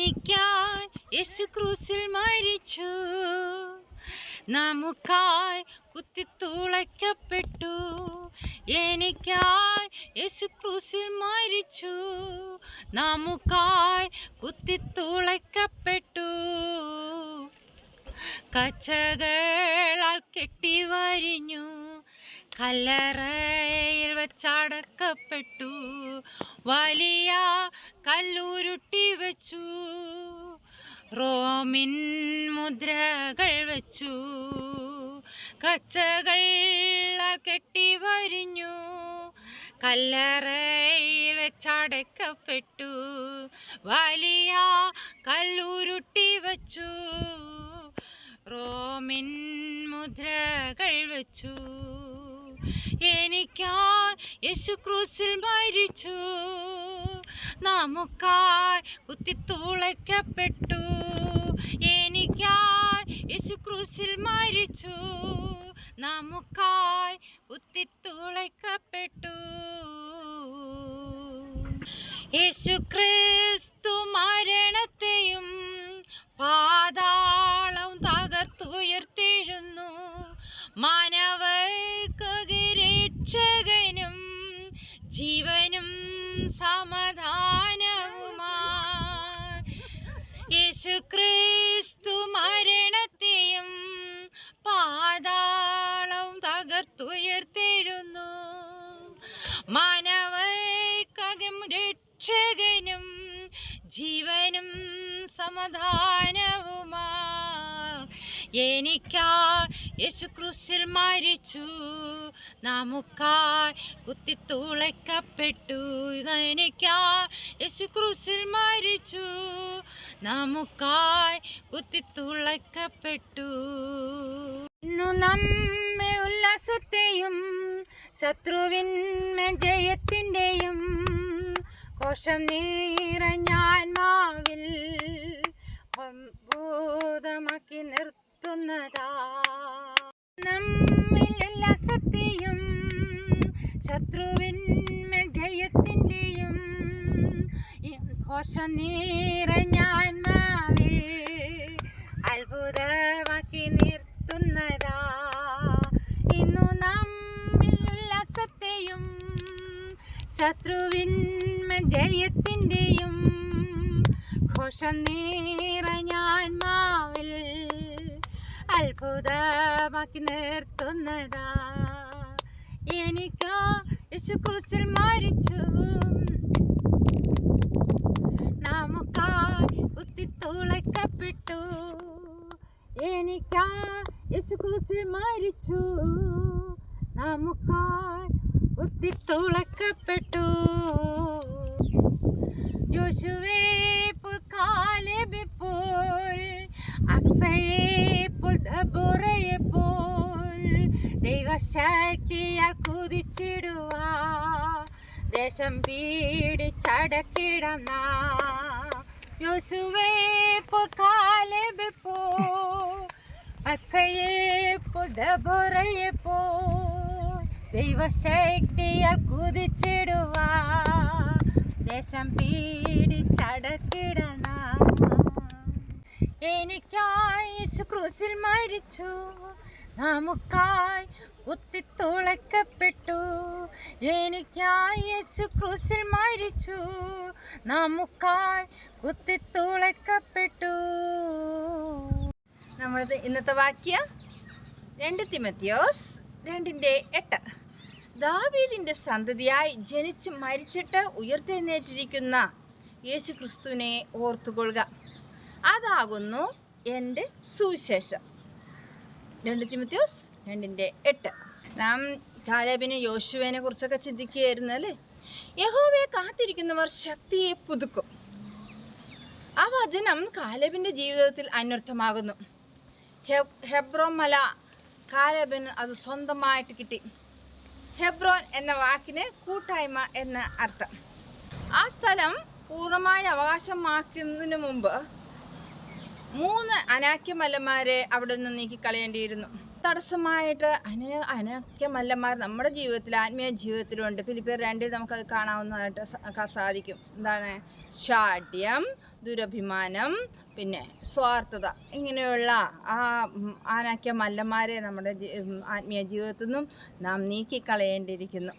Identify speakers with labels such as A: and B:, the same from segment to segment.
A: എനിക്കായി യേശു ക്രൂസിൽ മരിച്ചു, നമുക്കായി കുത്തിത്തുളയ്ക്കപ്പെട്ടു. എനിക്കായി യേശു ക്രൂസിൽ മരിച്ചു, നമുക്കായി കുത്തിത്തുളയ്ക്കപ്പെട്ടു. കച്ചകളാൽ കെട്ടിവരിഞ്ഞു, കല്ലറയിൽ വച്ചടക്കപ്പെട്ടു. വലിയ കല്ലുരുട്ടി വെച്ചു, റോമിൻ മുദ്രകൾ വെച്ചു. കച്ചകളാൽ കെട്ടിവരിഞ്ഞു, കല്ലറയിൽ വെച്ചടക്കപ്പെട്ടു. വലിയ കല്ലുരുട്ടി വച്ചു, റോമിൻ മുദ്രകൾ വെച്ചു. എനിക്കായി യേശു ക്രൂസിൽ മരിച്ചു, നമുക്കായി കുത്തിത്തുളയ്ക്കപ്പെട്ടു. എനിക്കായി യേശു ക്രൂസിൽ മരിച്ചു, നമുക്കായി കുത്തിത്തുളയ്ക്കപ്പെട്ടു. യേശു ക്രിസ്തു മരണത്തെയും പാതാളവും തകർത്തുയർത്തെഴുന്നു. മാനവർക്കൊക്കെ രക്ഷകനും ജീവനും സമാധാനവുമായി. യേശു ക്രിസ്തു മരണത്തെയും പാതാളവും തകർത്തുയർത്തെഴുന്നു. മാനവർക്കൊക്കെ രക്ഷകനും ജീവനും സമാധാനവുമാ. എനിക്കായി യേശു ക്രൂസിൽ മരിച്ചു, നമുക്കായി കുത്തിത്തുളയ്ക്കപ്പെട്ടു. എനിക്കായി യേശു ക്രൂസിൽ മരിച്ചു, നമുക്കായി കുത്തിത്തുളയ്ക്കപ്പെട്ടു. ഇന്നു നമ്മെ ഉല്ലാസത്തെയും ശത്രുവിന്മേൽ ജയത്തിൻ്റെയും കോശം നിറഞ്ഞാത്മാവിൽ ഭൂതമാക്കി നിർത്തുന്നതാ. നമ്മിൽ എല്ലാ സത്യവും ശത്രുവിന്മേൽ ജയത്തിൻ്റെയും കോശം നിറഞ്ഞാത്മാവിൽ അത്ഭുതമാക്കി നിർത്തുന്നതാ. ഇന്നു നമ്മിൽ എല്ലാ സത്യവും ശത്രുവിന്മേൽ ജയത്തിൻ്റെയും ഘോഷം നിറഞ്ഞാത്മാവിൽ അത്ഭുതമാക്കി നിർത്തുന്നതാ. എനിക്ക് യേശു ക്രൂസിൽ മരിച്ചു, നമുക്കായി കുത്തിത്തുളയ്ക്കപ്പെട്ടു. എനിക്ക് യേശു ക്രൂസിൽ മരിച്ചു, നമുക്കായി കുത്തിത്തുളയ്ക്കപ്പെട്ടു. യോശുവേ പോൽ കാലേബേ പോൽ അക്സയെ പോൽ ദബോറയെ പോൽ ദൈവശക്തിയാൽ കുതിച്ചിടുവാ. ദേശം പീഡിച്ചടക്കിടന്ന യോശുവേ പോൽ കാലേബേ പോൽ അക്സയെ പോൽ ദബോറയെ പോൽ ദൈവശക്തിയാൽ കുതിച്ചിടുവാ. ദേശം പീഡിച്ചടക്കിടണ. എനിക്കായി യേശു ക്രൂസിൽ മരിച്ചു, നമുക്കായി കുത്തിത്തുളയ്ക്കപ്പെട്ടു. എനിക്കായി യേശു ക്രൂസിൽ മരിച്ചു, നമുക്കായി കുത്തിത്തുളയ്ക്കപ്പെട്ടു. നമ്മളത് ഇന്നത്തെ വാക്യം 2 തിമോഥെയോസ് 2:8. ദാവീദിൻ്റെ സന്തതിയായി ജനിച്ച് മരിച്ചിട്ട് ഉയർത്തെഴുന്നേറ്റിരിക്കുന്ന യേശു ക്രിസ്തുവിനെ ഓർത്തുകൊള്ളുക, അതാകുന്നു എൻ്റെ സുവിശേഷം. 2 തിമോഥെയോസ് 2:8. നാം കാലേബിനെ യോശുവേനെ കുറിച്ചൊക്കെ ചിന്തിക്കുകയായിരുന്നു അല്ലേ. യഹോവയെ കാത്തിരിക്കുന്നവർ ശക്തിയെ പുതുക്കും. ആ വചനം കാലേബിൻ്റെ ജീവിതത്തിൽ അന്വർത്ഥമാകുന്നു. ഹെബ്രോൻ മല കാലേബിന് അത് സ്വന്തമായിട്ട് കിട്ടി. ഹെബ്രോൻ എന്ന വാക്കിന് കൂട്ടായ്മ എന്ന അർത്ഥം. ആ സ്ഥലം പൂർണ്ണമായി അവകാശമാക്കുന്നതിന് മുമ്പ് 3 അനാക്യമല്ലന്മാരെ അവിടെ നിന്ന് നീക്കിക്കളയേണ്ടിയിരുന്നു. തടസ്സമായിട്ട് അനേക മല്ലന്മാർ നമ്മുടെ ജീവിതത്തിൽ, ആത്മീയ ജീവിതത്തിലുണ്ട്. ഫിലിപ്പിയർ 2 നമുക്കത് കാണാവുന്നതായിട്ട് സാധിക്കും. എന്താണ്? ശാഠ്യം, ദുരഭിമാനം, പിന്നെ സ്വാർത്ഥത. ഇങ്ങനെയുള്ള അനേക മല്ലന്മാരെ നമ്മുടെ ആത്മീയ ജീവിതത്തിൽ നിന്നും നാം നീക്കിക്കളയേണ്ടിയിരിക്കുന്നു.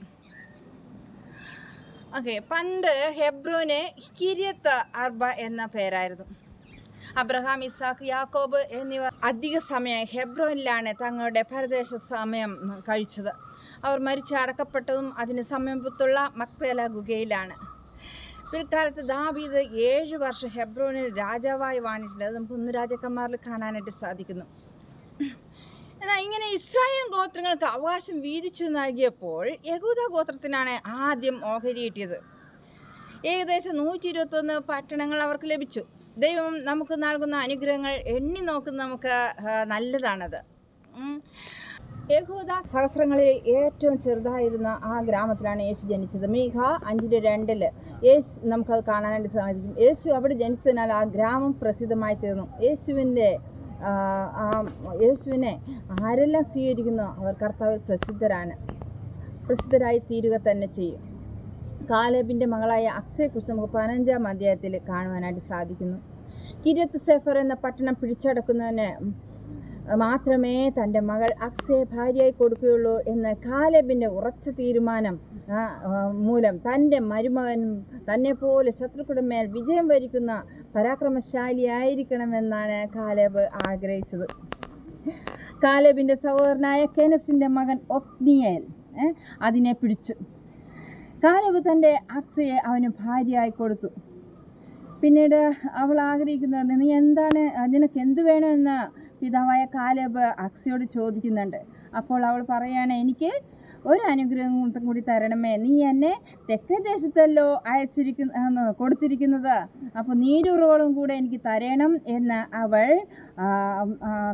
A: ഓക്കെ, പണ്ട് ഹെബ്രോന് കിര്യത്ത് അർബ എന്ന പേരായിരുന്നു. അബ്രഹാം, ഇസാക്ക്, യാക്കോബ് എന്നിവർ അധിക സമയം ഹെബ്രോനിലാണ് തങ്ങളുടെ പരദേശ സമയം കഴിച്ചത്. അവർ മരിച്ചടക്കപ്പെട്ടതും അതിന് സമീപത്തുള്ള മക്പേല ഗുഹയിലാണ്. പിൽക്കാലത്ത് ദാവീദ് 7 വർഷം ഹെബ്രോനിൽ രാജാവായി വാണിട്ടുണ്ട്. അത് നമുക്ക് 1 രാജാക്കന്മാരിൽ കാണാനായിട്ട് സാധിക്കുന്നു. എന്നാൽ ഇങ്ങനെ ഇസ്രായേൽ ഗോത്രങ്ങൾക്ക് അവകാശം വീതിച്ചു നൽകിയപ്പോൾ യഹൂദ ഗോത്രത്തിനാണ് ആദ്യം ഓഹരി കിട്ടിയത്. ഏകദേശം 121 പട്ടണങ്ങൾ അവർക്ക് ലഭിച്ചു. ദൈവം നമുക്ക് നൽകുന്ന അനുഗ്രഹങ്ങൾ എണ്ണി നോക്കുന്ന നമുക്ക് നല്ലതാണത്. യഹൂദ സഹസ്രങ്ങളിൽ ഏറ്റവും ചെറുതായിരുന്ന ആ ഗ്രാമത്തിലാണ് യേശു ജനിച്ചത്. മീഖ 5:2 യേശു നമുക്കത് കാണാനായിട്ട് സാധിക്കും. യേശു അവിടെ ജനിച്ചതിനാൽ ആ ഗ്രാമം പ്രസിദ്ധമായി തീർന്നു. യേശുവിനെ ആരെല്ലാം സ്വീകരിക്കുന്നു അവർ കർത്താവിൽ പ്രസിദ്ധരായി തീരുക തന്നെ ചെയ്യും. കാലേബിൻ്റെ മകളായ അക്സയെക്കുറിച്ച് നമുക്ക് 15-ാം അധ്യായത്തിൽ കാണുവാനായിട്ട് സാധിക്കുന്നു. കിര്യത്ത് സെഫർ എന്ന പട്ടണം പിടിച്ചടക്കുന്നതിന് മാത്രമേ തൻ്റെ മകൾ അക്സയെ ഭാര്യയായി കൊടുക്കുകയുള്ളൂ എന്ന് കാലേബിൻ്റെ ഉറച്ച തീരുമാനം മൂലം തൻ്റെ മരുമകൻ തന്നെപ്പോലെ ശത്രുക്കളുടെ മേൽ വിജയം വരിക്കുന്ന പരാക്രമശാലിയായിരിക്കണമെന്നാണ് കാലേബ് ആഗ്രഹിച്ചത്. കാലേബിൻ്റെ സഹോദരനായ കെനസിൻ്റെ മകൻ ഒത്നിയേൽ അതിനെ പിടിച്ചു. കാലേബ് തൻ്റെ അക്സയെ അവന് ഭാര്യയായി കൊടുത്തു. പിന്നീട് അവൾ ആഗ്രഹിക്കുന്നത്, നിനക്ക് എന്ത് വേണമെന്ന് പിതാവായ കാലേബ് അക്സയോട് ചോദിക്കുന്നുണ്ട്. അപ്പോൾ അവൾ പറയാണ്, എനിക്ക് ഒരു അനുഗ്രഹം കൂടി തരണമേ, നീ എന്നെ തെക്കേ ദേശത്തല്ലോ കൊടുത്തിരിക്കുന്നത്, അപ്പോൾ നീരുറവളും കൂടെ എനിക്ക് തരണം എന്ന് അവൾ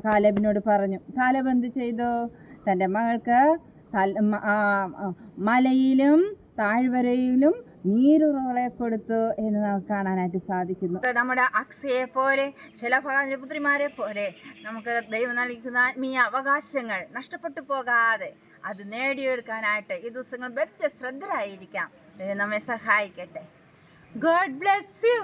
A: കാലേബിനോട് പറഞ്ഞു. കാലേബ് എന്ത് ചെയ്തു? തൻ്റെ മകൾക്ക് മലയിലും താഴ്വരയിലും നീരുറവളെ കൊടുത്തു എന്ന് നമുക്ക് കാണാനായിട്ട് സാധിക്കുന്നു. നമ്മുടെ അക്സയെ പോലെ ശലഭപുത്രിമാരെ പോലെ നമുക്ക് ദൈവം നൽകുന്ന ആത്മീയ അവകാശങ്ങൾ നഷ്ടപ്പെട്ടു പോകാതെ അത് നേടിയെടുക്കാനായിട്ട് ഈ ദിവസങ്ങൾ ശ്രദ്ധരായിരിക്കാം. ദൈവം നമ്മെ സഹായിക്കട്ടെ. God bless you.